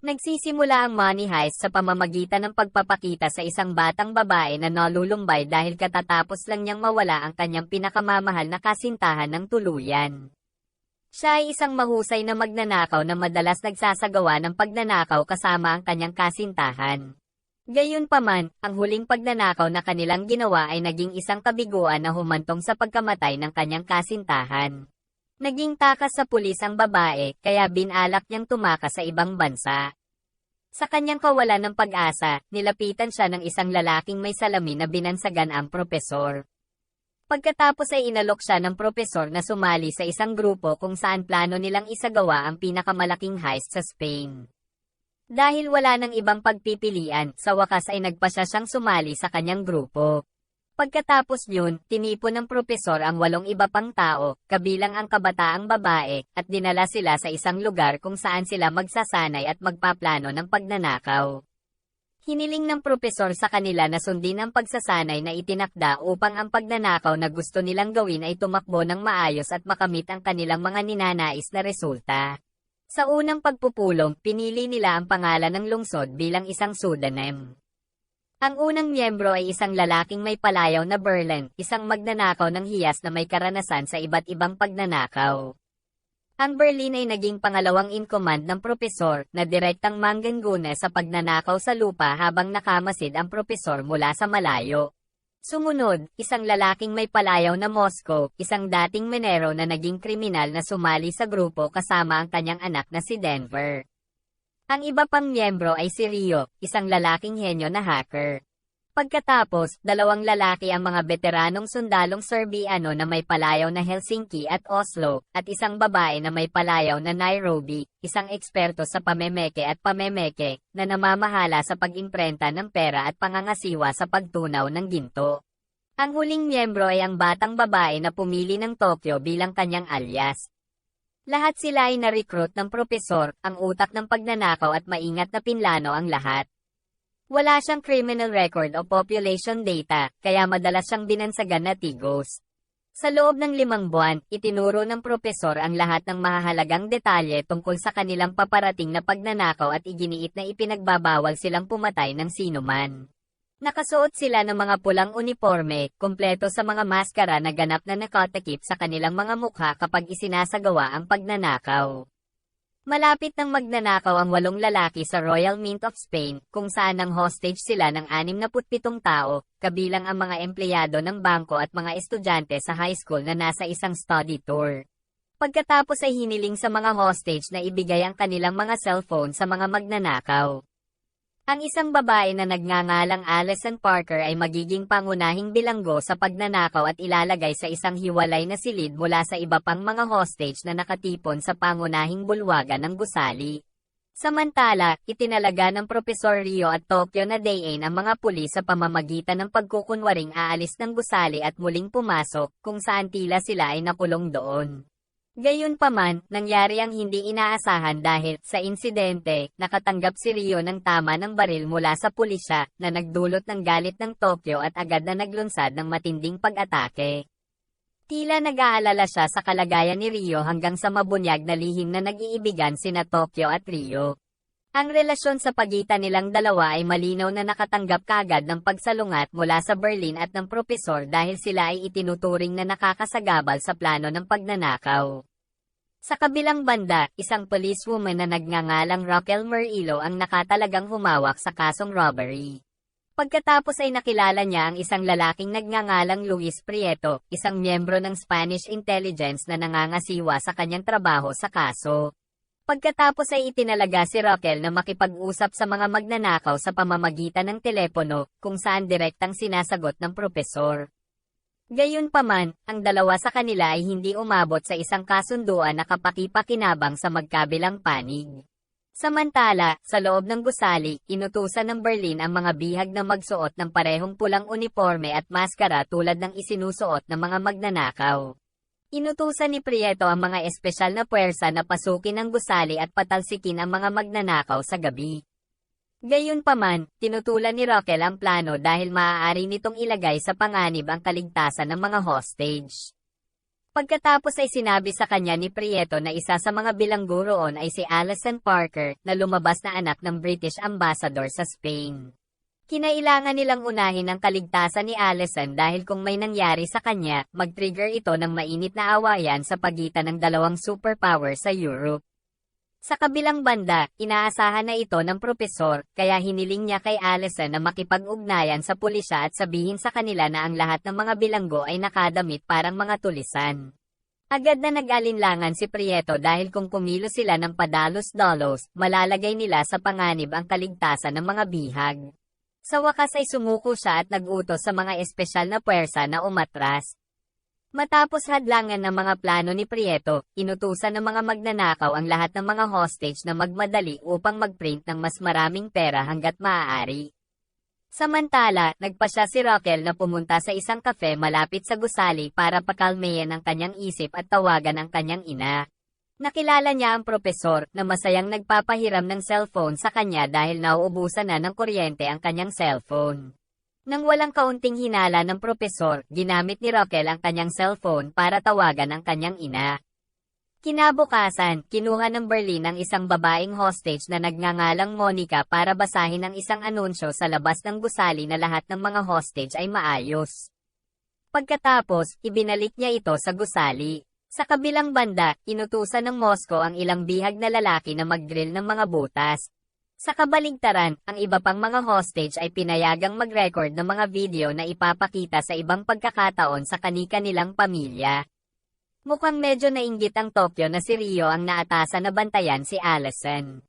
Nagsisimula ang money heist sa pamamagitan ng pagpapakita sa isang batang babae na nalulumbay dahil katatapos lang niyang mawala ang kanyang pinakamamahal na kasintahan ng tuluyan. Siya ay isang mahusay na magnanakaw na madalas nagsasagawa ng pagnanakaw kasama ang kanyang kasintahan. Gayunpaman, ang huling pagnanakaw na kanilang ginawa ay naging isang kabiguan na humantong sa pagkamatay ng kanyang kasintahan. Naging takas sa pulis ang babae, kaya binalak niyang tumakas sa ibang bansa. Sa kanyang kawalan ng pag-asa, nilapitan siya ng isang lalaking may salamin na binansagan ang propesor. Pagkatapos ay inalok siya ng propesor na sumali sa isang grupo kung saan plano nilang isagawa ang pinakamalaking heist sa Spain. Dahil wala nang ibang pagpipilian, sa wakas ay nagpasya siyang sumali sa kanyang grupo. Pagkatapos yun, tinipon ng propesor ang 8 iba pang tao, kabilang ang kabataang babae, at dinala sila sa isang lugar kung saan sila magsasanay at magpaplano ng pagnanakaw. Hiniling ng propesor sa kanila na sundin ang pagsasanay na itinakda upang ang pagnanakaw na gusto nilang gawin ay tumakbo ng maayos at makamit ang kanilang mga ninanais na resulta. Sa unang pagpupulong, pinili nila ang pangalan ng lungsod bilang isang pseudonym. Ang unang miyembro ay isang lalaking may palayaw na Berlin, isang magnanakaw ng hiyas na may karanasan sa iba't ibang pagnanakaw. Ang Berlin ay naging pangalawang in-command ng propesor na direktang mangganguna sa pagnanakaw sa lupa habang nakamasid ang propesor mula sa malayo. Sumunod, isang lalaking may palayaw na Moscow, isang dating menero na naging kriminal na sumali sa grupo kasama ang kanyang anak na si Denver. Ang iba pang miyembro ay si Rio, isang lalaking henyo na hacker. Pagkatapos, 2 lalaki ang mga veteranong sundalong Serbiano na may palayaw na Helsinki at Oslo, at isang babae na may palayaw na Nairobi, isang eksperto sa pamemeke at pamemeke, na namamahala sa pag-imprenta ng pera at pangangasiwa sa pagtunaw ng ginto. Ang huling miyembro ay ang batang babae na pumili ng Tokyo bilang kanyang alias. Lahat sila ay na-recruit ng propesor, ang utak ng pagnanakaw at maingat na pinlano ang lahat. Wala siyang criminal record o population data, kaya madalas siyang binansagan na tigos. Sa loob ng 5 buwan, itinuro ng propesor ang lahat ng mahahalagang detalye tungkol sa kanilang paparating na pagnanakaw at iginiit na ipinagbabawal silang pumatay ng sinuman. Nakasuot sila ng mga pulang uniforme, kumpleto sa mga maskara na ganap na nakatakip sa kanilang mga mukha kapag isinasagawa ang pagnanakaw. Malapit nang magnanakaw ang 8 lalaki sa Royal Mint of Spain, kung saan ang hostage sila ng 67 tao, kabilang ang mga empleyado ng bangko at mga estudyante sa high school na nasa isang study tour. Pagkatapos ay hiniling sa mga hostage na ibigay ang kanilang mga cellphone sa mga magnanakaw. Ang isang babae na nagngangalang Alison Parker ay magiging pangunahing bilanggo sa pagnanakaw at ilalagay sa isang hiwalay na silid mula sa iba pang mga hostage na nakatipon sa pangunahing bulwagan ng gusali. Samantala, itinalaga ng Propesor Rio at Tokyo na Dayin ang mga pulis sa pamamagitan ng pagkukunwaring aalis ng gusali at muling pumasok, kung saan tila sila ay nakulong doon. Gayunpaman, nangyari ang hindi inaasahan dahil, sa insidente, nakatanggap si Rio ng tama ng baril mula sa pulisya, na nagdulot ng galit ng Tokyo at agad na naglunsad ng matinding pag-atake. Tila nag-aalala siya sa kalagayan ni Rio hanggang sa mabunyag na lihim na nag-iibigan sina Tokyo at Rio. Ang relasyon sa pagitan nilang dalawa ay malinaw na nakatanggap kaagad ng pagsalungat mula sa Berlin at ng propesor dahil sila ay itinuturing na nakakasagabal sa plano ng pagnanakaw. Sa kabilang banda, isang policewoman na nagngangalang Raquel Murillo ang nakatalagang humawak sa kasong robbery. Pagkatapos ay nakilala niya ang isang lalaking nagngangalang Luis Prieto, isang miyembro ng Spanish intelligence na nangangasiwa sa kanyang trabaho sa kaso. Pagkatapos ay itinalaga si Raquel na makipag-usap sa mga magnanakaw sa pamamagitan ng telepono, kung saan direktang sinasagot ng propesor. Gayunpaman, ang dalawa sa kanila ay hindi umabot sa isang kasunduan na kapaki-pakinabang sa magkabilang panig. Samantala, sa loob ng gusali, inutusan ng Berlin ang mga bihag na magsuot ng parehong pulang uniforme at maskara tulad ng isinusuot ng mga magnanakaw. Inutusan ni Prieto ang mga espesyal na puwersa na pasukin ang gusali at patalsikin ang mga magnanakaw sa gabi. Gayunpaman, tinutulan ni Raquel ang plano dahil maaari nitong ilagay sa panganib ang kaligtasan ng mga hostage. Pagkatapos ay sinabi sa kanya ni Prieto na isa sa mga bilanggo roon ay si Alison Parker, na lumabas na anak ng British Ambassador sa Spain. Kinailangan nilang unahin ang kaligtasan ni Alison dahil kung may nangyari sa kanya, mag-trigger ito ng mainit na awayan sa pagitan ng dalawang superpower sa Europe. Sa kabilang banda, inaasahan na ito ng propesor, kaya hiniling niya kay Alison na makipag-ugnayan sa pulisya at sabihin sa kanila na ang lahat ng mga bilanggo ay nakadamit parang mga tulisan. Agad na nag-alinlangan si Prieto dahil kung kumilo sila ng padalos-dalos, malalagay nila sa panganib ang kaligtasan ng mga bihag. Sa wakas ay sumuko siya at nag-utos sa mga espesyal na puwersa na umatras. Matapos hadlangan ng mga plano ni Prieto, inutusan ng mga magnanakaw ang lahat ng mga hostage na magmadali upang mag-print ng mas maraming pera hanggat maaari. Samantala, nagpasya si Roquel na pumunta sa isang kafe malapit sa gusali para pakalmeyan ang kanyang isip at tawagan ang kanyang ina. Nakilala niya ang propesor na masayang nagpapahiram ng cellphone sa kanya dahil nauubusan na ng kuryente ang kanyang cellphone. Nang walang kaunting hinala ng propesor, ginamit ni Roquel ang kanyang cellphone para tawagan ang kanyang ina. Kinabukasan, kinuha ng Berlin ang isang babaeng hostage na nagngangalang Monica para basahin ang isang anunsyo sa labas ng gusali na lahat ng mga hostage ay maayos. Pagkatapos, ibinalik niya ito sa gusali. Sa kabilang banda, inutusan ng Moscow ang ilang bihag na lalaki na mag-drill ng mga butas. Sa kabaligtaran, ang iba pang mga hostage ay pinayagang mag-record ng mga video na ipapakita sa ibang pagkakataon sa kani-kanilang pamilya. Mukhang medyo nainggit ang Tokyo na si Rio ang naatasan na bantayan si Alison.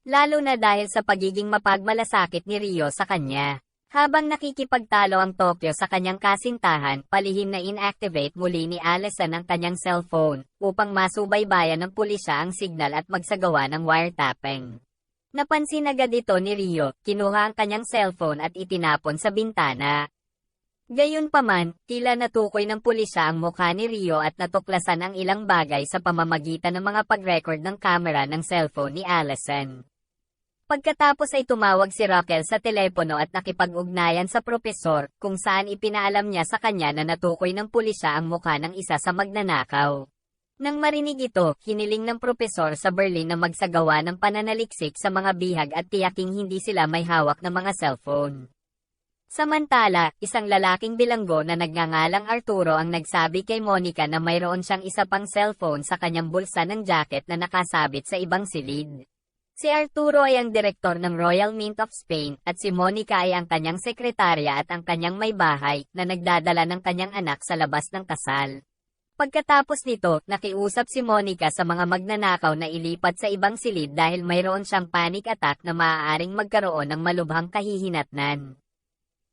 Lalo na dahil sa pagiging mapagmalasakit ni Rio sa kanya. Habang nakikipagtalo ang Tokyo sa kanyang kasintahan, palihim na inactivate muli ni Alison ang kanyang cellphone upang masubaybayan ng pulisya ang signal at magsagawa ng wiretapping. Napansin agad ito ni Rio, kinuha ang kanyang cellphone at itinapon sa bintana. Gayunpaman, tila natukoy ng pulisya ang mukha ni Rio at natuklasan ang ilang bagay sa pamamagitan ng mga pag-record ng camera ng cellphone ni Alison. Pagkatapos ay tumawag si Roquel sa telepono at nakipag-ugnayan sa propesor, kung saan ipinaalam niya sa kanya na natukoy ng pulisya ang mukha ng isa sa magnanakaw. Nang marinig ito, hiniling ng propesor sa Berlin na magsagawa ng pananaliksik sa mga bihag at tiyaking hindi sila may hawak na mga cellphone. Samantala, isang lalaking bilanggo na nagngangalang Arturo ang nagsabi kay Monica na mayroon siyang isa pang cellphone sa kanyang bulsa ng jacket na nakasabit sa ibang silid. Si Arturo ay ang direktor ng Royal Mint of Spain at si Monica ay ang kanyang sekretarya at ang kanyang may bahay na nagdadala ng kanyang anak sa labas ng kasal. Pagkatapos nito, nakiusap si Monica sa mga magnanakaw na ilipat sa ibang silid dahil mayroon siyang panic attack na maaaring magkaroon ng malubhang kahihinatnan.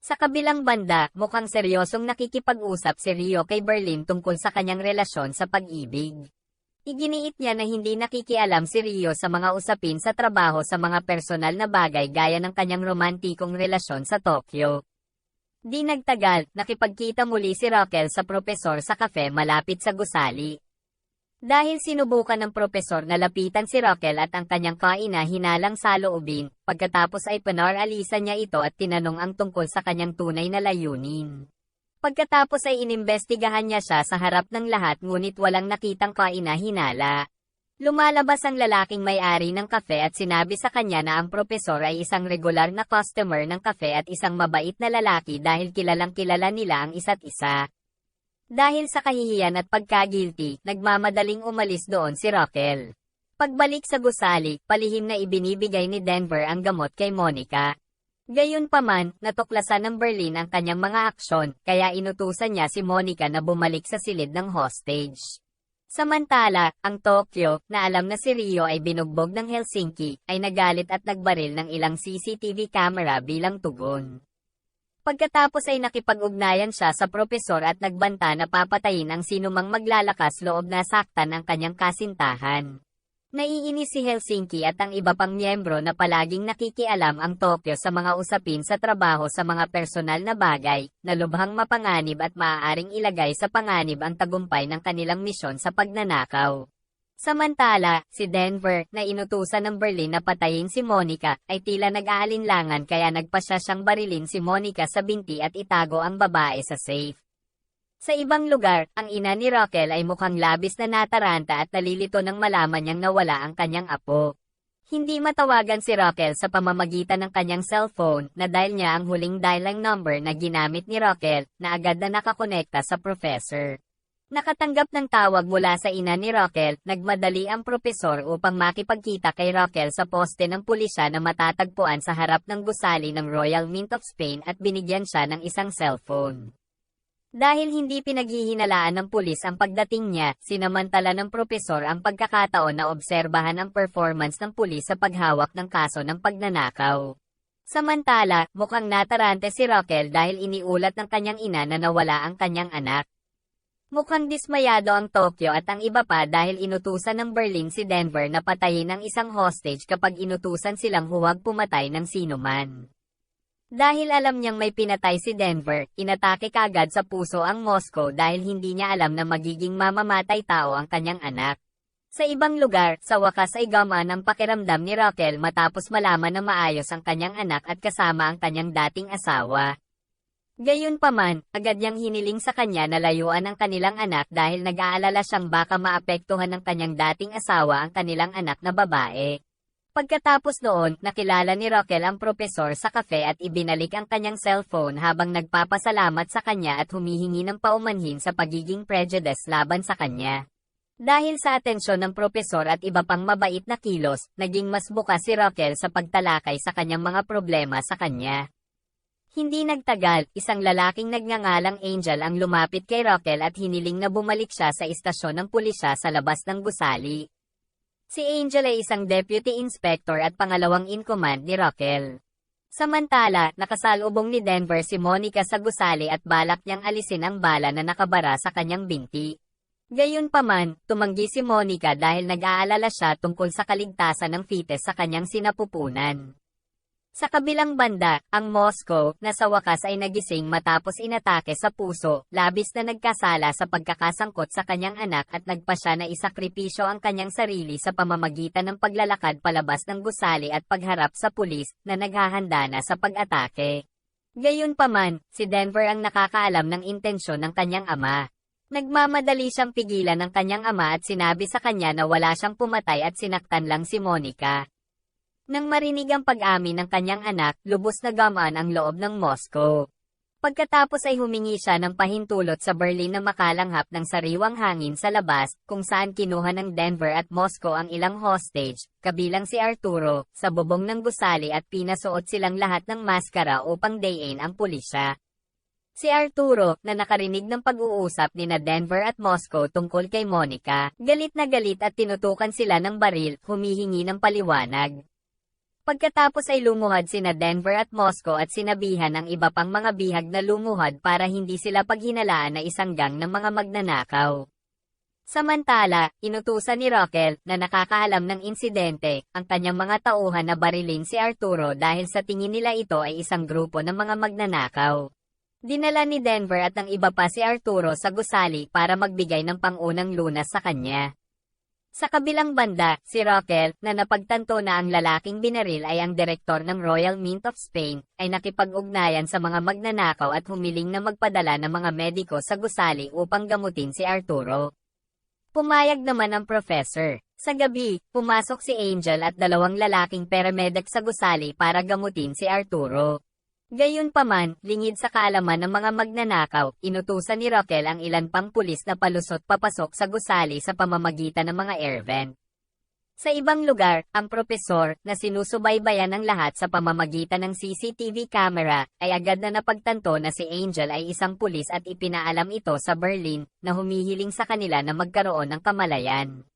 Sa kabilang banda, mukhang seryosong nakikipag-usap si Rio kay Berlin tungkol sa kanyang relasyon sa pag-ibig. Iginiit niya na hindi nakikialam si Rio sa mga usapin sa trabaho sa mga personal na bagay gaya ng kanyang romantikong relasyon sa Tokyo. Di nagtagal, nakipagkita muli si Roquel sa propesor sa kafe malapit sa gusali. Dahil sinubukan ng propesor na lapitan si Roquel at ang kanyang kaina hinalang saloobin, pagkatapos ay pinaralisan niya ito at tinanong ang tungkol sa kanyang tunay na layunin. Pagkatapos ay inimbestigahan niya siya sa harap ng lahat ngunit walang nakitang kaina hinala. Lumalabas ang lalaking may-ari ng kafe at sinabi sa kanya na ang propesor ay isang regular na customer ng kafe at isang mabait na lalaki dahil kilalang kilala nila ang isa't isa. Dahil sa kahihiyan at pagka-guilty, nagmamadaling umalis doon si Roquel. Pagbalik sa gusali, palihim na ibinibigay ni Denver ang gamot kay Monica. Gayunpaman, natuklasan ng Berlin ang kanyang mga aksyon, kaya inutusan niya si Monica na bumalik sa silid ng hostage. Samantala, ang Tokyo, na alam na si Rio ay binugbog ng Helsinki, ay nagalit at nagbaril ng ilang CCTV camera bilang tugon. Pagkatapos ay nakipag-ugnayan siya sa propesor at nagbanta na papatayin ang sinumang maglalakas loob na saktan ang kanyang kasintahan. Naiinis si Helsinki at ang iba pang miyembro na palaging nakikialam ang Tokyo sa mga usapin sa trabaho sa mga personal na bagay, na lubhang mapanganib at maaaring ilagay sa panganib ang tagumpay ng kanilang misyon sa pagnanakaw. Samantala, si Denver, na inutusan ng Berlin na patayin si Monica, ay tila nag-aalinlangan kaya nagpasya siyang barilin si Monica sa binti at itago ang babae sa safe. Sa ibang lugar, ang ina ni Raquel ay mukhang labis na nataranta at nalilito nang malaman niyang nawala ang kanyang apo. Hindi matawagan si Raquel sa pamamagitan ng kanyang cellphone na dial niya ang huling dialing number na ginamit ni Raquel na agad na nakakonekta sa professor. Nakatanggap ng tawag mula sa ina ni Raquel, nagmadali ang propesor upang makipagkita kay Raquel sa poste ng pulisya na matatagpuan sa harap ng gusali ng Royal Mint of Spain at binigyan siya ng isang cellphone. Dahil hindi pinaghihinalaan ng pulis ang pagdating niya, sinamantala ng propesor ang pagkakataon na obserbahan ang performance ng pulis sa paghawak ng kaso ng pagnanakaw. Samantala, mukhang natarante si Raquel dahil iniulat ng kanyang ina na nawala ang kanyang anak. Mukhang dismayado ang Tokyo at ang iba pa dahil inutusan ng Berlin si Denver na patayin ang isang hostage kapag inutusan silang huwag pumatay ng sinuman. Dahil alam niyang may pinatay si Denver, inatake kagad sa puso ang Moscow dahil hindi niya alam na magiging mamamatay tao ang kanyang anak. Sa ibang lugar, sa wakas ay gumaan ang pakiramdam ni Raquel matapos malaman na maayos ang kanyang anak at kasama ang kanyang dating asawa. Gayunpaman, agad niyang hiniling sa kanya na layuan ang kanilang anak dahil nag-aalala siyang baka maapektuhan ng kanyang dating asawa ang kanilang anak na babae. Pagkatapos noon, nakilala ni Raquel ang propesor sa kafe at ibinalik ang kanyang cellphone habang nagpapasalamat sa kanya at humihingi ng paumanhin sa pagiging prejudice laban sa kanya. Dahil sa atensyon ng propesor at iba pang mabait na kilos, naging mas bukas si Raquel sa pagtalakay sa kanyang mga problema sa kanya. Hindi nagtagal, isang lalaking nagngangalang Angel ang lumapit kay Raquel at hiniling na bumalik siya sa istasyon ng pulisya sa labas ng gusali. Si Angel ay isang deputy inspector at pangalawang in command ni Raquel. Samantala, nakasalubong ni Denver si Monica sa gusali at balak niyang alisin ang bala na nakabara sa kanyang binti. Gayunpaman, tumanggi si Monica dahil nag-aalala siya tungkol sa kaligtasan ng fetus sa kanyang sinapupunan. Sa kabilang banda, ang Moscow, na sa wakas ay nagising matapos inatake sa puso, labis na nagkasala sa pagkakasangkot sa kanyang anak at nagpasya na isakripisyo ang kanyang sarili sa pamamagitan ng paglalakad palabas ng gusali at pagharap sa pulis na naghahanda na sa pag-atake. Gayunpaman, si Denver ang nakakaalam ng intensyon ng kanyang ama. Nagmamadali siyang pigilan ng kanyang ama at sinabi sa kanya na wala siyang pumatay at sinaktan lang si Monica. Nang marinig ang pag-amin ng kanyang anak, lubos na gamaan ang loob ng Moscow. Pagkatapos ay humingi siya ng pahintulot sa Berlin na makalanghap ng sariwang hangin sa labas, kung saan kinuha ng Denver at Moscow ang ilang hostage, kabilang si Arturo, sa bubong ng gusali at pinasuot silang lahat ng maskara upang dayin ang pulisya. Si Arturo, na nakarinig ng pag-uusap ni na Denver at Moscow tungkol kay Monica, galit na galit at tinutukan sila ng baril, humihingi ng paliwanag. Pagkatapos ay lumuhad sina Denver at Moscow at sinabihan ang iba pang mga bihag na lumuhad para hindi sila paghinalaan na isang gang ng mga magnanakaw. Samantala, inutusan ni Raquel, na nakakaalam ng insidente, ang kanyang mga tauhan na barilin si Arturo dahil sa tingin nila ito ay isang grupo ng mga magnanakaw. Dinala ni Denver at ang iba pa si Arturo sa gusali para magbigay ng pangunang lunas sa kanya. Sa kabilang banda, si Raquel, na napagtanto na ang lalaking binaril ay ang direktor ng Royal Mint of Spain, ay nakipag-ugnayan sa mga magnanakaw at humiling na magpadala ng mga mediko sa gusali upang gamutin si Arturo. Pumayag naman ang professor. Sa gabi, pumasok si Angel at dalawang lalaking paramedic sa gusali para gamutin si Arturo. Gayunpaman, lingid sa kaalaman ng mga magnanakaw, inutusan ni Raquel ang ilan pang pulis na palusot papasok sa gusali sa pamamagitan ng mga air vent. Sa ibang lugar, ang propesor, na sinusubaybayan ng lahat sa pamamagitan ng CCTV camera, ay agad na napagtanto na si Angel ay isang pulis at ipinaalam ito sa Berlin, na humihiling sa kanila na magkaroon ng kamalayan.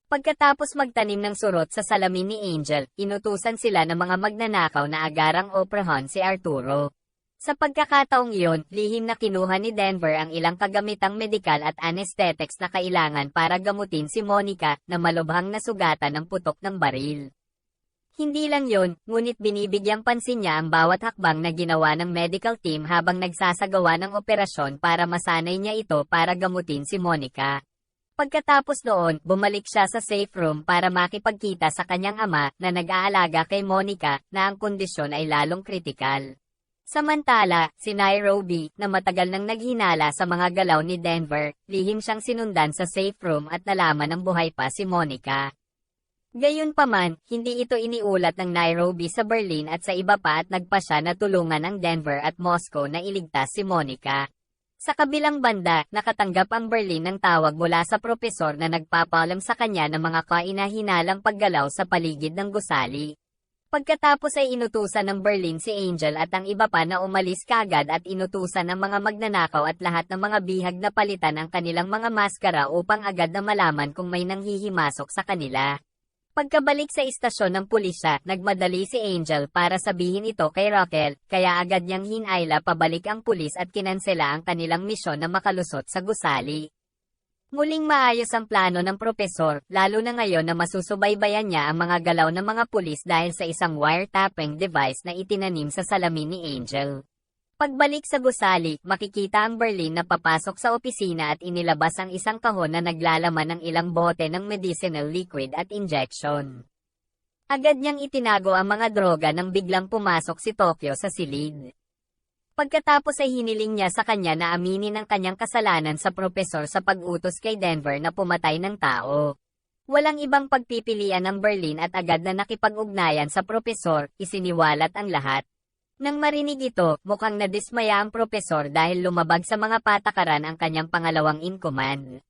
Pagkatapos magtanim ng surot sa salamin ni Angel, inutusan sila ng mga magnanakaw na agarang operahan si Arturo. Sa pagkakataong iyon, lihim na kinuha ni Denver ang ilang kagamitang medikal at anesthetics na kailangan para gamutin si Monica, na malubhang nasugatan ng putok ng baril. Hindi lang yon, ngunit binibigyang pansin niya ang bawat hakbang na ginawa ng medical team habang nagsasagawa ng operasyon para masanay niya ito para gamutin si Monica. Pagkatapos noon, bumalik siya sa safe room para makipagkita sa kanyang ama, na nag-aalaga kay Monica, na ang kondisyon ay lalong kritikal. Samantala, si Nairobi, na matagal nang naghinala sa mga galaw ni Denver, lihim siyang sinundan sa safe room at nalaman ng buhay pa si Monica. Gayunpaman, hindi ito iniulat ng Nairobi sa Berlin at sa iba pa at nagpa siya na tulungan ang Denver at Moscow na iligtas si Monica. Sa kabilang banda, nakatanggap ang Berlin ng tawag mula sa propesor na nagpapaalam sa kanya ng mga kainahinalang paggalaw sa paligid ng gusali. Pagkatapos ay inutusan ng Berlin si Angel at ang iba pa na umalis kaagad at inutusan ng mga magnanakaw at lahat ng mga bihag na palitan ang kanilang mga maskara upang agad na malaman kung may nanghihimasok sa kanila. Pagkabalik sa istasyon ng pulisya, nagmadali si Angel para sabihin ito kay Raquel, kaya agad niyang hinayla pabalik ang pulis at kinansela ang kanilang misyon na makalusot sa gusali. Muling maayos ang plano ng propesor, lalo na ngayon na masusubaybayan niya ang mga galaw ng mga pulis dahil sa isang wiretapping device na itinanim sa salamin ni Angel. Pagbalik sa gusali, makikita ang Berlin na papasok sa opisina at inilabas ang isang kahon na naglalaman ng ilang bote ng medicinal liquid at injection. Agad niyang itinago ang mga droga nang biglang pumasok si Tokyo sa silid. Pagkatapos ay hiniling niya sa kanya na aminin ang kanyang kasalanan sa propesor sa pag-utos kay Denver na pumatay ng tao. Walang ibang pagpipilian ng Berlin at agad na nakipag-ugnayan sa propesor, isiniwalat ang lahat. Nang marinig ito, mukhang nadismaya ang propesor dahil lumabag sa mga patakaran ang kanyang pangalawang in command.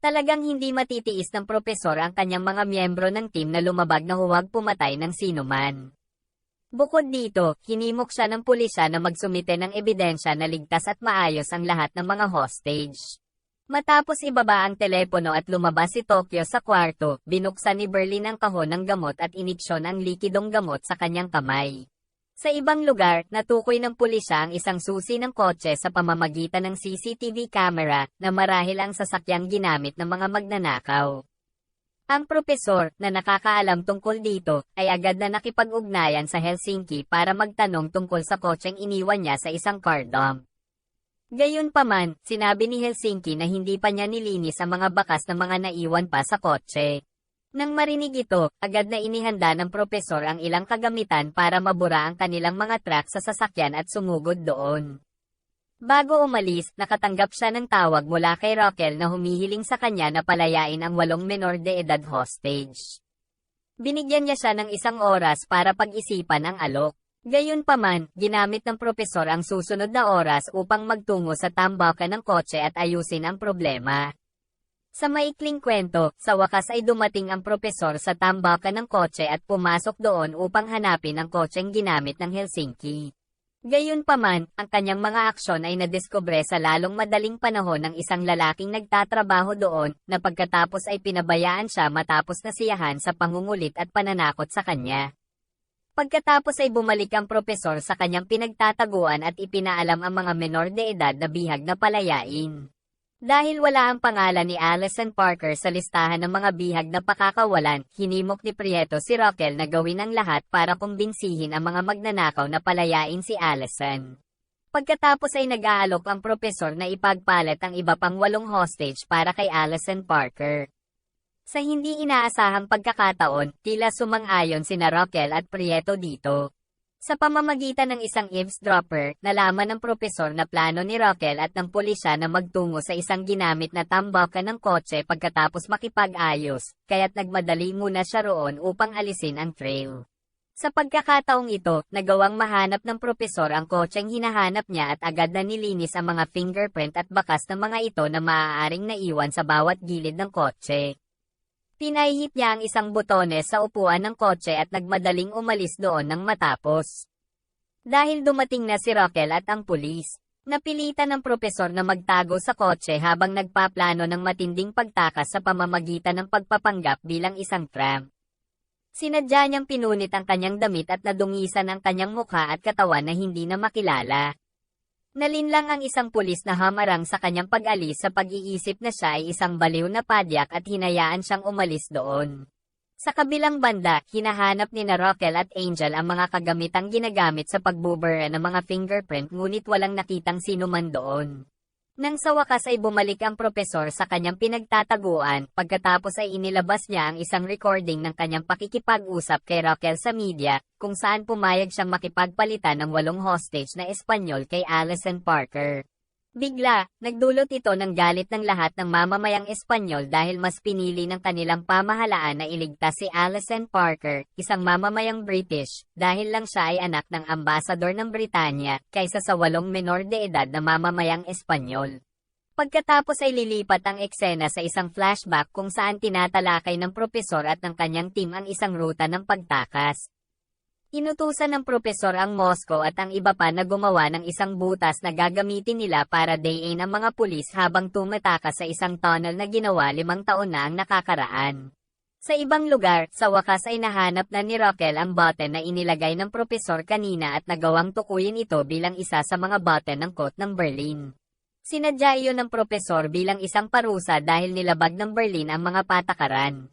Talagang hindi matitiis ng propesor ang kanyang mga miyembro ng team na lumabag na huwag pumatay ng sinuman. Bukod dito, hinimok siya ng pulisya na magsumite ng ebidensya na ligtas at maayos ang lahat ng mga hostage. Matapos ibaba ang telepono at lumabas si Tokyo sa kwarto, binuksan ni Berlin ang kahon ng gamot at iniksyon ang likidong gamot sa kanyang kamay. Sa ibang lugar, natukoy ng pulisya ang isang susi ng kotse sa pamamagitan ng CCTV camera na marahil ang sasakyang ginamit ng mga magnanakaw. Ang propesor, na nakakaalam tungkol dito, ay agad na nakipag-ugnayan sa Helsinki para magtanong tungkol sa kotseng iniwan niya sa isang car dump. Gayunpaman, sinabi ni Helsinki na hindi pa niya nilinis ang mga bakas ng mga naiwan pa sa kotse. Nang marinig ito, agad na inihanda ng propesor ang ilang kagamitan para mabura ang kanilang mga truck sa sasakyan at sumugod doon. Bago umalis, nakatanggap siya ng tawag mula kay Raquel na humihiling sa kanya na palayain ang 8 menor de edad hostage. Binigyan niya siya ng 1 oras para pag-isipan ang alok. Gayunpaman, ginamit ng propesor ang susunod na oras upang magtungo sa tambakan ng kotse at ayusin ang problema. Sa maikling kwento, sa wakas ay dumating ang propesor sa tambakan ng kotse at pumasok doon upang hanapin ang kotseng ginamit ng Helsinki. Gayunpaman, ang kanyang mga aksyon ay nadiskubre sa lalong madaling panahon ng isang lalaking nagtatrabaho doon, na pagkatapos ay pinabayaan siya matapos nasiyahan sa pangungulit at pananakot sa kanya. Pagkatapos ay bumalik ang propesor sa kanyang pinagtataguan at ipinaalam ang mga menor de edad na bihag na palayain. Dahil wala ang pangalan ni Allison Parker sa listahan ng mga bihag na pakakawalan, hinimok ni Prieto si Raquel na gawin ang lahat para kumbinsihin ang mga magnanakaw na palayain si Allison. Pagkatapos ay nag-aalok ang propesor na ipagpalit ang iba pang 8 hostage para kay Allison Parker. Sa hindi inaasahang pagkakataon, tila sumang-ayon sina Raquel at Prieto dito. Sa pamamagitan ng isang eavesdropper, nalaman ng propesor na plano ni Raquel at ng pulisya na magtungo sa isang ginamit na tambakan ng kotse pagkatapos makipag-ayos, kaya't nagmadali muna siya roon upang alisin ang trail. Sa pagkakataong ito, nagawang mahanap ng propesor ang kotseng hinahanap niya at agad na nilinis ang mga fingerprint at bakas ng mga ito na maaaring naiwan sa bawat gilid ng kotse. Pinahihip niya ang isang butones sa upuan ng kotse at nagmadaling umalis doon nang matapos. Dahil dumating na si Raquel at ang pulis, napilitan ng propesor na magtago sa kotse habang nagpaplano ng matinding pagtakas sa pamamagitan ng pagpapanggap bilang isang tramp. Sinadya niyang pinunit ang kanyang damit at nadungisan ang kanyang mukha at katawan na hindi na makilala. Nalinlang ang isang pulis na hamarang sa kanyang pag-alis sa pag-iisip na siya ay isang baliw na padyak at hinayaan siyang umalis doon. Sa kabilang banda, hinahanap ni na Raquel at Angel ang mga kagamitang ginagamit sa pagbubura ng mga fingerprint ngunit walang nakitang sinuman doon. Nang sa wakas ay bumalik ang propesor sa kanyang pinagtataguan, pagkatapos ay inilabas niya ang isang recording ng kanyang pakikipag-usap kay Raquel sa media, kung saan pumayag siyang makipagpalitan ng 8 hostage na Espanyol kay Alison Parker. Bigla, nagdulot ito ng galit ng lahat ng mamamayang Espanyol dahil mas pinili ng kanilang pamahalaan na iligtas si Alison Parker, isang mamamayang British, dahil lang siya ay anak ng ambasador ng Britanya, kaysa sa 8 menor de edad na mamamayang Espanyol. Pagkatapos ay lilipat ang eksena sa isang flashback kung saan tinatalakay ng propesor at ng kanyang team ang isang ruta ng pagtakas. Inutusan ng propesor ang Moscow at ang iba pa na gumawa ng isang butas na gagamitin nila para dayin ang mga pulis habang tumatakas sa isang tunnel na ginawa 5 taon na ang nakakaraan. Sa ibang lugar, sa wakas ay nahanap na ni Raquel ang button na inilagay ng propesor kanina at nagawang tukuyin ito bilang isa sa mga button ng coat ng Berlin. Sinadya iyon ng propesor bilang isang parusa dahil nilabag ng Berlin ang mga patakaran.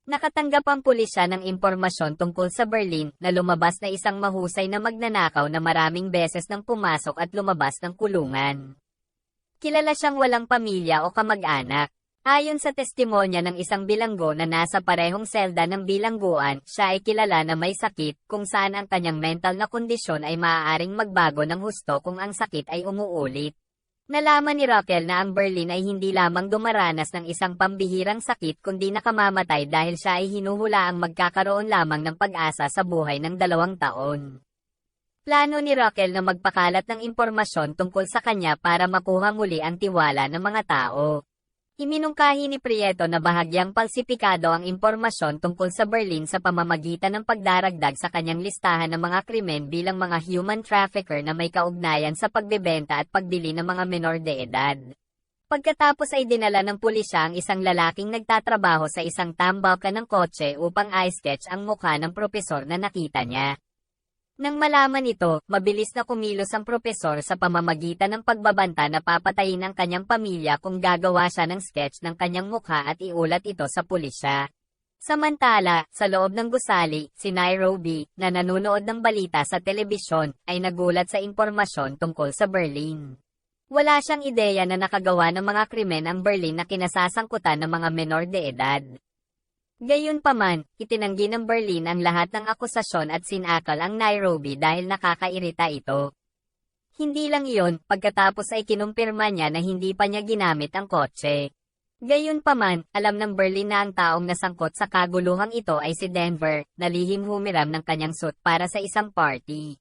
Nakatanggap ang pulisya ng impormasyon tungkol sa Berlin na lumabas na isang mahusay na magnanakaw na maraming beses nang pumasok at lumabas ng kulungan. Kilala siyang walang pamilya o kamag-anak. Ayon sa testimonya ng isang bilanggo na nasa parehong selda ng bilangguan, siya ay kilala na may sakit, kung saan ang kanyang mental na kondisyon ay maaaring magbago ng husto kung ang sakit ay umuulit. Nalaman ni Raquel na ang Berlin ay hindi lamang dumaranas ng isang pambihirang sakit kundi nakamamatay dahil siya ay hinuhulaang magkakaroon lamang ng pag-asa sa buhay ng 2 taon. Plano ni Raquel na magpakalat ng impormasyon tungkol sa kanya para makuha muli ang tiwala ng mga tao. Iminungkahi ni Prieto na bahagyang palsipikado ang impormasyon tungkol sa Berlin sa pamamagitan ng pagdaragdag sa kanyang listahan ng mga krimen bilang mga human trafficker na may kaugnayan sa pagbebenta at pagbili ng mga menor de edad. Pagkatapos ay dinala ng pulisya ang isang lalaking nagtatrabaho sa isang tambakan ng kotse upang i-sketch ang mukha ng propesor na nakita niya. Nang malaman ito, mabilis na kumilos ang propesor sa pamamagitan ng pagbabanta na papatayin ang kanyang pamilya kung gagawa siya ng sketch ng kanyang mukha at iulat ito sa pulisya. Samantala, sa loob ng gusali, si Nairobi, na nanonood ng balita sa telebisyon, ay nagulat sa impormasyon tungkol sa Berlin. Wala siyang ideya na nakagawa ng mga krimen ang Berlin na kinasasangkutan ng mga menor de edad. Gayunpaman, itinanggi ng Berlin ang lahat ng akusasyon at sinakal ang Nairobi dahil nakakairita ito. Hindi lang iyon, pagkatapos ay kinumpirma niya na hindi pa niya ginamit ang kotse. Gayunpaman, alam ng Berlin na ang taong nasangkot sa kaguluhang ito ay si Denver, na lihim humiram ng kanyang suit para sa isang party.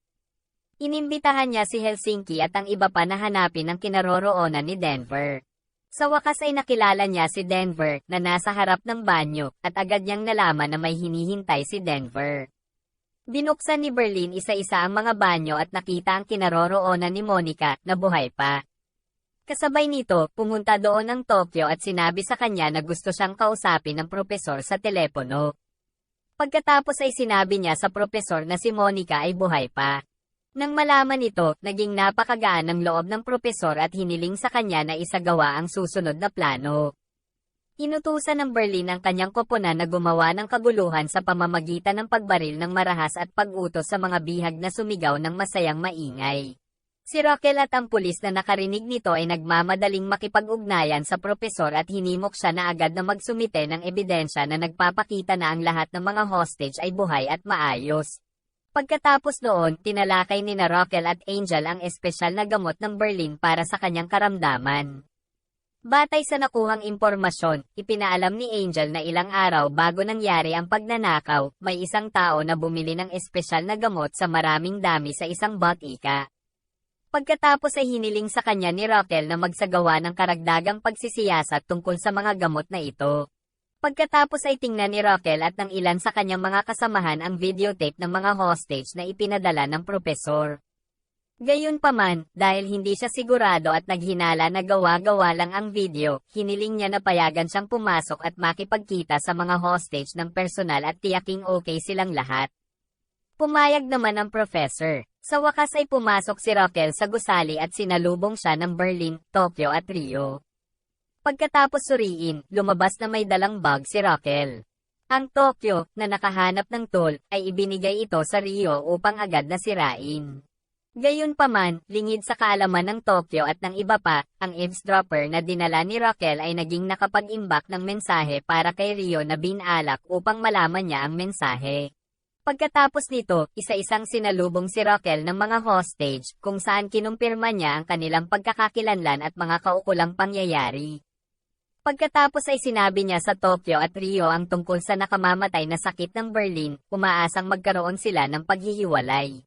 Inimbitahan niya si Helsinki at ang iba pa na hanapin ang kinaroroonan ni Denver. Sa wakas ay nakilala niya si Denver na nasa harap ng banyo at agad niyang nalaman na may hinihintay si Denver. Binuksan ni Berlin isa-isa ang mga banyo at nakita ang kinaroroonan ni Monica na buhay pa. Kasabay nito, pumunta doon ang Tokyo at sinabi sa kanya na gusto siyang kausapin ng propesor sa telepono. Pagkatapos ay sinabi niya sa propesor na si Monica ay buhay pa. Nang malaman ito, naging napakagaan ng loob ng propesor at hiniling sa kanya na isagawa ang susunod na plano. Inutusan ng Berlin ang kanyang koponan na gumawa ng kaguluhan sa pamamagitan ng pagbaril ng marahas at pag-utos sa mga bihag na sumigaw ng masayang maingay. Si Raquel at ang pulis na nakarinig nito ay nagmamadaling makipag-ugnayan sa propesor at hinimok siya na agad na magsumite ng ebidensya na nagpapakita na ang lahat ng mga hostage ay buhay at maayos. Pagkatapos noon, tinalakay ni Raquel at Angel ang espesyal na gamot ng Berlin para sa kanyang karamdaman. Batay sa nakuhang impormasyon, ipinaalam ni Angel na ilang araw bago nangyari ang pagnanakaw, may isang tao na bumili ng espesyal na gamot sa maraming dami sa isang botika. Pagkatapos ay hiniling sa kanya ni Raquel na magsagawa ng karagdagang pagsisiyasat tungkol sa mga gamot na ito. Pagkatapos ay tingnan ni Raquel at ng ilan sa kanyang mga kasamahan ang videotape ng mga hostage na ipinadala ng propesor. Gayunpaman, dahil hindi siya sigurado at naghinala na gawa-gawa lang ang video, hiniling niya na payagan siyang pumasok at makipagkita sa mga hostage ng personal at tiyaking okay silang lahat. Pumayag naman ang professor. Sa wakas ay pumasok si Raquel sa gusali at sinalubong siya ng Berlin, Tokyo at Rio. Pagkatapos suriin, lumabas na may dalang bag si Raquel. Ang Tokyo, na nakahanap ng toll, ay ibinigay ito sa Rio upang agad na sirain. Gayunpaman, lingid sa kaalaman ng Tokyo at ng iba pa, ang eavesdropper na dinala ni Raquel ay naging nakapag-imbak ng mensahe para kay Rio na binalak upang malaman niya ang mensahe. Pagkatapos nito, isa-isang sinalubong si Raquel ng mga hostage, kung saan kinumpirma niya ang kanilang pagkakakilanlan at mga kaukulang pangyayari. Pagkatapos ay sinabi niya sa Tokyo at Rio ang tungkol sa nakamamatay na sakit ng Berlin, umaasang magkaroon sila ng paghihiwalay.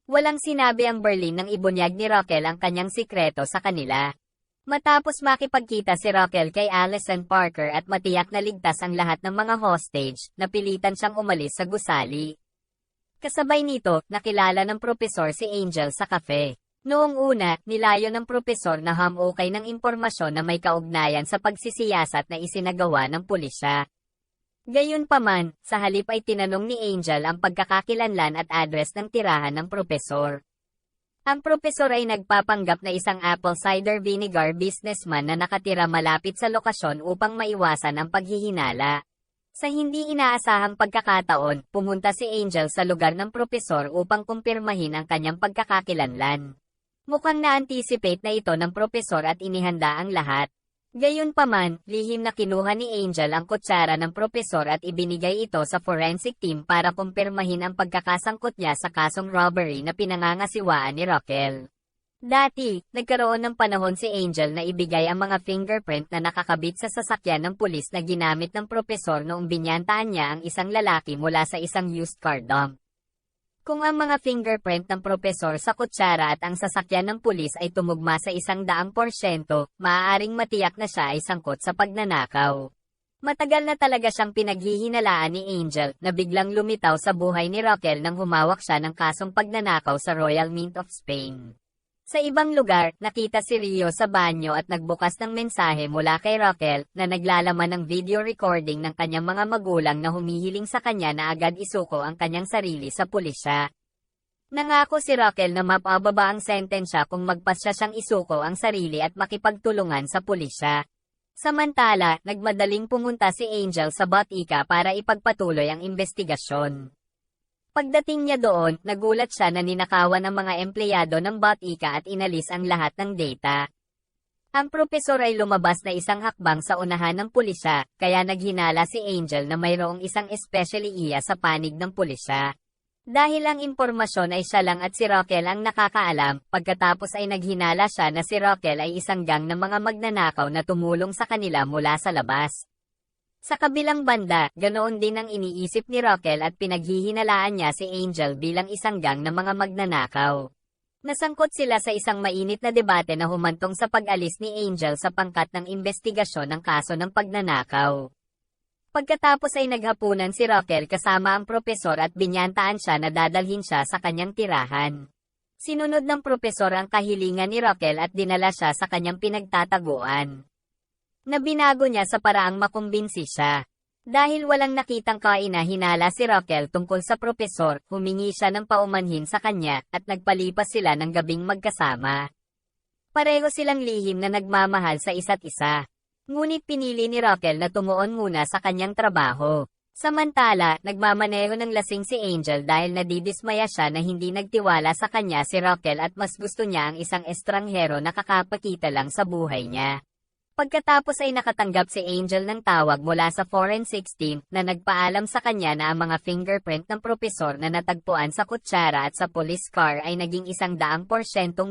Walang sinabi ang Berlin nang ibunyag ni Raquel ang kanyang sikreto sa kanila. Matapos makipagkita si Raquel kay Allison Parker at matiyak na ligtas ang lahat ng mga hostage, napilitan siyang umalis sa gusali. Kasabay nito, nakilala ng propesor si Angel sa cafe. Noong una, nilayo ng propesor na hamukay ng impormasyon na may kaugnayan sa pagsisiyasat na isinagawa ng pulisya. Gayunpaman, sa halip ay tinanong ni Angel ang pagkakakilanlan at address ng tirahan ng propesor. Ang propesor ay nagpapanggap na isang apple cider vinegar businessman na nakatira malapit sa lokasyon upang maiwasan ang paghihinala. Sa hindi inaasahang pagkakataon, pumunta si Angel sa lugar ng propesor upang kumpirmahin ang kanyang pagkakakilanlan. Mukhang na-anticipate na ito ng propesor at inihanda ang lahat. Gayunpaman, lihim na kinuha ni Angel ang kutsara ng propesor at ibinigay ito sa forensic team para kumpirmahin ang pagkakasangkot niya sa kasong robbery na pinangangasiwaan ni Raquel. Dati, nagkaroon ng panahon si Angel na ibigay ang mga fingerprint na nakakabit sa sasakyan ng pulis na ginamit ng propesor noong binyantaan niya ang isang lalaki mula sa isang used car dump. Kung ang mga fingerprint ng propesor sa kutsara at ang sasakyan ng pulis ay tumugma sa 100%, maaaring matiyak na siya ay sangkot sa pagnanakaw. Matagal na talaga siyang pinaghihinalaan ni Angel na biglang lumitaw sa buhay ni Raquel nang humawak siya ng kasong pagnanakaw sa Royal Mint of Spain. Sa ibang lugar, nakita si Rio sa banyo at nagbukas ng mensahe mula kay Raquel na naglalaman ng video recording ng kanyang mga magulang na humihiling sa kanya na agad isuko ang kanyang sarili sa pulisya. Nangako si Raquel na mapababa ang sentensya kung magpasya siyang isuko ang sarili at makipagtulungan sa pulisya. Samantala, nagmadaling pumunta si Angel sa Batika para ipagpatuloy ang investigasyon. Pagdating niya doon, nagulat siya na ninakawan ng mga empleyado ng Batika at inalis ang lahat ng data. Ang propesor ay lumabas na isang hakbang sa unahan ng pulisya, kaya naghinala si Angel na mayroong isang especially iya sa panig ng pulisya. Dahil ang impormasyon ay siya lang at si Raquel ang nakakaalam, pagkatapos ay naghinala siya na si Raquel ay isang gang ng mga magnanakaw na tumulong sa kanila mula sa labas. Sa kabilang banda, ganoon din ang iniisip ni Raquel at pinaghihinalaan niya si Angel bilang isang gang ng mga magnanakaw. Nasangkot sila sa isang mainit na debate na humantong sa pag-alis ni Angel sa pangkat ng investigasyon ng kaso ng pagnanakaw. Pagkatapos ay naghapunan si Raquel kasama ang propesor at binyantaan siya na dadalhin siya sa kanyang tirahan. Sinunod ng propesor ang kahilingan ni Raquel at dinala siya sa kanyang pinagtataguan. Na binago niya sa paraang makumbinsi siya. Dahil walang nakitang kaina-hinala si Raquel tungkol sa propesor, humingi siya ng paumanhin sa kanya at nagpalipas sila ng gabing magkasama. Pareho silang lihim na nagmamahal sa isa't isa. Ngunit pinili ni Raquel na tumuon muna sa kanyang trabaho. Samantala, nagmamaneho ng lasing si Angel dahil nadidismaya siya na hindi nagtiwala sa kanya si Raquel at mas gusto niya ang isang estranghero na kakapakita lang sa buhay niya. Pagkatapos ay nakatanggap si Angel ng tawag mula sa forensics team na nagpaalam sa kanya na ang mga fingerprint ng propesor na natagpuan sa kutsara at sa police car ay naging 100%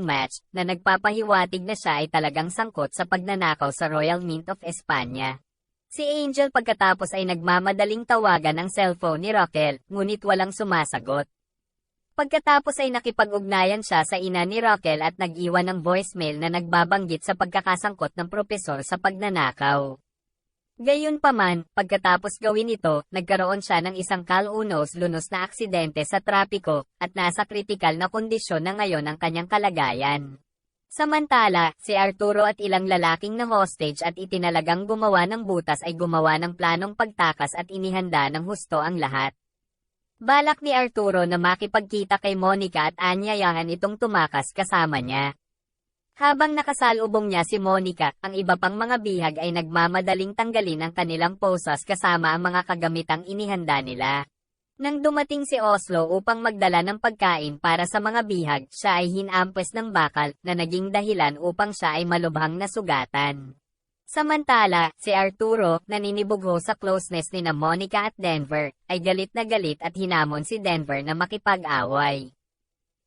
match na nagpapahiwatig na siya ay talagang sangkot sa pagnanakaw sa Royal Mint of España. Si Angel pagkatapos ay nagmamadaling tawagan ang cellphone ni Raquel, ngunit walang sumasagot. Pagkatapos ay nakipag-ugnayan siya sa ina ni Raquel at nag-iwan ng voicemail na nagbabanggit sa pagkakasangkot ng propesor sa pagnanakaw. Gayunpaman, pagkatapos gawin ito, nagkaroon siya ng isang kalunos-lunos na aksidente sa trapiko, at nasa kritikal na kondisyon na ngayon ang kanyang kalagayan. Samantala, si Arturo at ilang lalaking na hostage at itinalagang gumawa ng butas ay gumawa ng planong pagtakas at inihanda ng husto ang lahat. Balak ni Arturo na makipagkita kay Monica at aanyayahan itong tumakas kasama niya. Habang nakasalubong niya si Monica, ang iba pang mga bihag ay nagmamadaling tanggalin ang kanilang posas kasama ang mga kagamitang inihanda nila. Nang dumating si Oslo upang magdala ng pagkain para sa mga bihag, siya ay hinampes ng bakal na naging dahilan upang siya ay malubhang nasugatan. Samantala, si Arturo, naninibugho sa closeness ni na Monica at Denver, ay galit na galit at hinamon si Denver na makipag-away.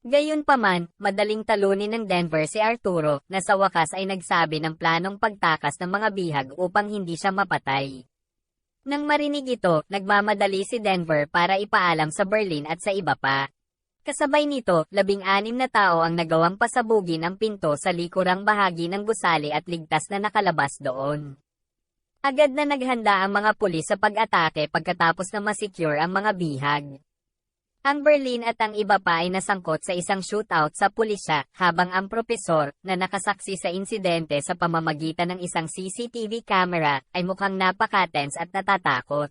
Gayunpaman, madaling talunin ng Denver si Arturo, na sa wakas ay nagsabi ng planong pagtakas ng mga bihag upang hindi siya mapatay. Nang marinig ito, nagmamadali si Denver para ipaalam sa Berlin at sa iba pa. Kasabay nito, 16 na tao ang nagawang pasabugin ang pinto sa likurang bahagi ng gusali at ligtas na nakalabas doon. Agad na naghanda ang mga pulis sa pag-atake pagkatapos na masecure ang mga bihag. Ang Berlin at ang iba pa ay nasangkot sa isang shootout sa pulisya, habang ang propesor, na nakasaksi sa insidente sa pamamagitan ng isang CCTV camera, ay mukhang napaka-tense at natatakot.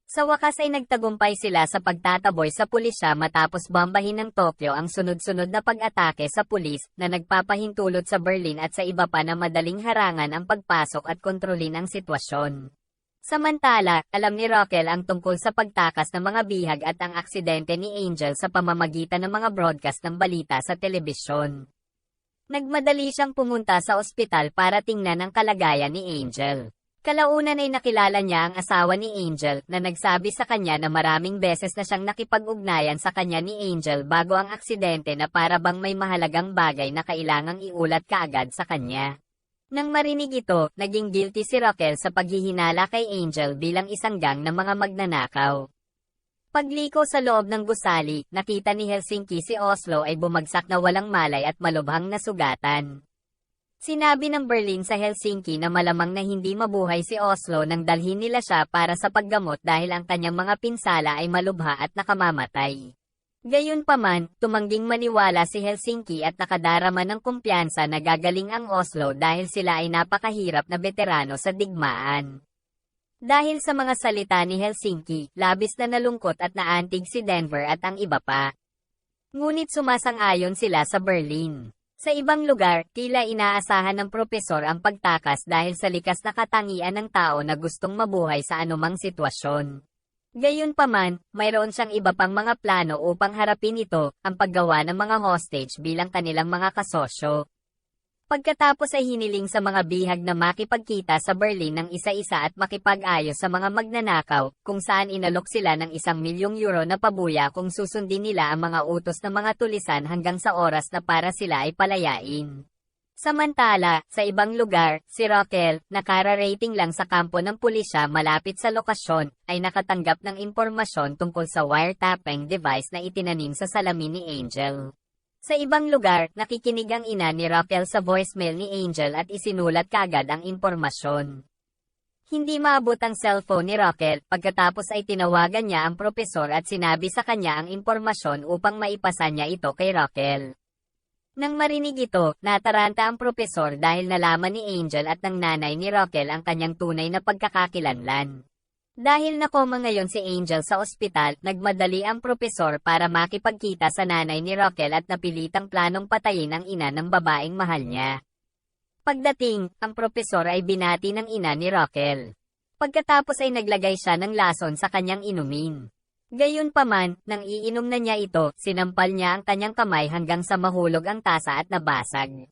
Sa wakas ay nagtagumpay sila sa pagtataboy sa pulisya matapos bombahin ng Tokyo ang sunod-sunod na pag-atake sa pulis, na nagpapahintulot sa Berlin at sa iba pa na madaling harangan ang pagpasok at kontrolin ang sitwasyon. Samantala, alam ni Rokel ang tungkol sa pagtakas ng mga bihag at ang aksidente ni Angel sa pamamagitan ng mga broadcast ng balita sa telebisyon. Nagmadali siyang pumunta sa ospital para tingnan ang kalagayan ni Angel. Kalaunan ay nakilala niya ang asawa ni Angel na nagsabi sa kanya na maraming beses na siyang nakipag-ugnayan sa kanya ni Angel bago ang aksidente na para bang may mahalagang bagay na kailangang iulat kaagad sa kanya. Nang marinig ito, naging guilty si Rokel sa paghihinala kay Angel bilang isang gang ng mga magnanakaw. Pagliko sa loob ng gusali, nakita ni Helsinki si Oslo ay bumagsak na walang malay at malubhang nasugatan. Sinabi ng Berlin sa Helsinki na malamang na hindi mabuhay si Oslo nang dalhin nila siya para sa paggamot dahil ang kanyang mga pinsala ay malubha at nakamamatay. Gayunpaman, tumangging maniwala si Helsinki at nakadarama ng kumpiyansa na gagaling ang Oslo dahil sila ay napakahirap na veterano sa digmaan. Dahil sa mga salita ni Helsinki, labis na nalungkot at naantig si Denver at ang iba pa. Ngunit sumasang-ayon sila sa Berlin. Sa ibang lugar, tila inaasahan ng propesor ang pagtakas dahil sa likas na katangian ng tao na gustong mabuhay sa anumang sitwasyon. Gayunpaman, mayroon siyang iba pang mga plano upang harapin ito, ang paggawa ng mga hostage bilang kanilang mga kasosyo. Pagkatapos ay hiniling sa mga bihag na makipagkita sa Berlin ng isa-isa at makipag-ayos sa mga magnanakaw, kung saan inalok sila ng €1,000,000 na pabuya kung susundin nila ang mga utos ng mga tulisan hanggang sa oras na para sila ay palayain. Samantala, sa ibang lugar, si Rokel, nakararating lang sa kampo ng pulisya malapit sa lokasyon, ay nakatanggap ng impormasyon tungkol sa wiretapping device na itinanim sa salamin ni Angel. Sa ibang lugar, nakikinig ang ina ni Rokel sa voicemail ni Angel at isinulat kaagad ang impormasyon. Hindi maabot ang cellphone ni Rokel, pagkatapos ay tinawagan niya ang propesor at sinabi sa kanya ang impormasyon upang maipasa niya ito kay Rokel. Nang marinig ito, nataranta ang propesor dahil nalaman ni Angel at ng nanay ni Rokel ang kanyang tunay na pagkakakilanlan. Dahil nakoma ngayon si Angel sa ospital, nagmadali ang propesor para makipagkita sa nanay ni Rokel at napilitang planong patayin ang ina ng babaeng mahal niya. Pagdating, ang propesor ay binati ng ina ni Rokel. Pagkatapos ay naglagay siya ng lason sa kanyang inumin. Gayunpaman, nang iinom na niya ito, sinampal niya ang kanyang kamay hanggang sa mahulog ang tasa at nabasag.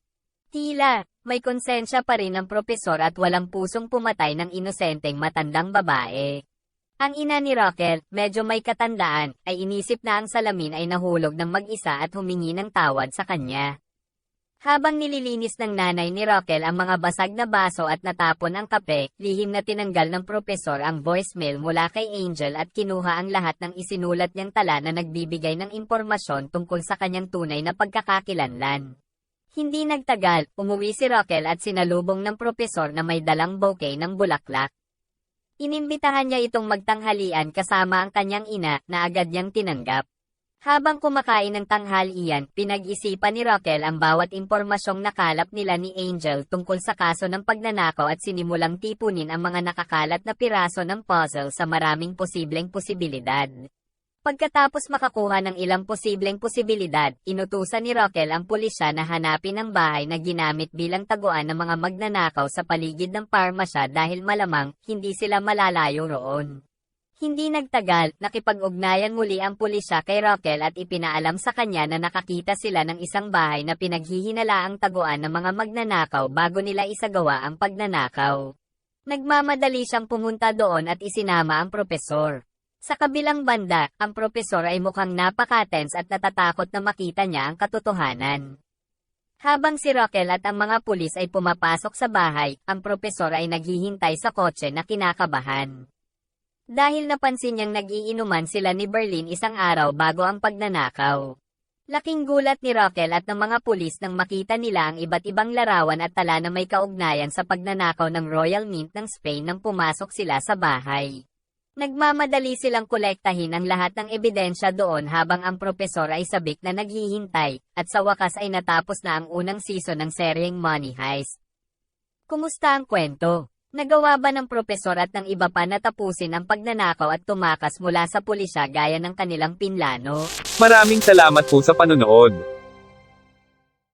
Tila, may konsensya pa rin ang propesor at walang pusong pumatay ng inosenteng matandang babae. Ang ina ni Rokel, medyo may katandaan, ay inisip na ang salamin ay nahulog ng mag-isa at humingi ng tawad sa kanya. Habang nililinis ng nanay ni Rokel ang mga basag na baso at natapon ang kape, lihim na tinanggal ng propesor ang voicemail mula kay Angel at kinuha ang lahat ng isinulat niyang tala na nagbibigay ng impormasyon tungkol sa kanyang tunay na pagkakakilanlan. Hindi nagtagal, umuwi si Rokel at sinalubong ng propesor na may dalang bouquet ng bulaklak. Inimbitahan niya itong magtanghalian kasama ang kanyang ina na agad niyang tinanggap. Habang kumakain ng tanghalian, pinag-isipan ni Rokel ang bawat impormasyong nakalap nila ni Angel tungkol sa kaso ng pagnanakaw at sinimulang tipunin ang mga nakakalat na piraso ng puzzle sa maraming posibleng posibilidad. Pagkatapos makakuha ng ilang posibleng posibilidad, inutusan ni Rokel ang pulisya na hanapin ang bahay na ginamit bilang taguan ng mga magnanakaw sa paligid ng parmasya dahil malamang hindi sila malalayo roon. Hindi nagtagal, nakipag-ugnayan muli ang pulisya kay Roquel at ipinaalam sa kanya na nakakita sila ng isang bahay na pinaghihinalaang taguan ng mga magnanakaw bago nila isagawa ang pagnanakaw. Nagmamadali siyang pumunta doon at isinama ang propesor. Sa kabilang banda, ang propesor ay mukhang napaka-tense at natatakot na makita niya ang katotohanan. Habang si Roquel at ang mga pulis ay pumapasok sa bahay, ang propesor ay naghihintay sa kotse na kinakabahan. Dahil napansin niyang nag-iinuman sila ni Berlin isang araw bago ang pagnanakaw. Laking gulat ni Roquel at ng mga pulis nang makita nila ang iba't ibang larawan at tala na may kaugnayan sa pagnanakaw ng Royal Mint ng Spain nang pumasok sila sa bahay. Nagmamadali silang kolektahin ang lahat ng ebidensya doon habang ang propesor ay sabik na naghihintay, at sa wakas ay natapos na ang unang season ng seryeng Money Heist. Kumusta ang kwento? Nagawa ba ng propesor at ng iba pa na tapusin ang pagnanakaw at tumakas mula sa pulisya gaya ng kanilang pinlano? Maraming salamat po sa panonood.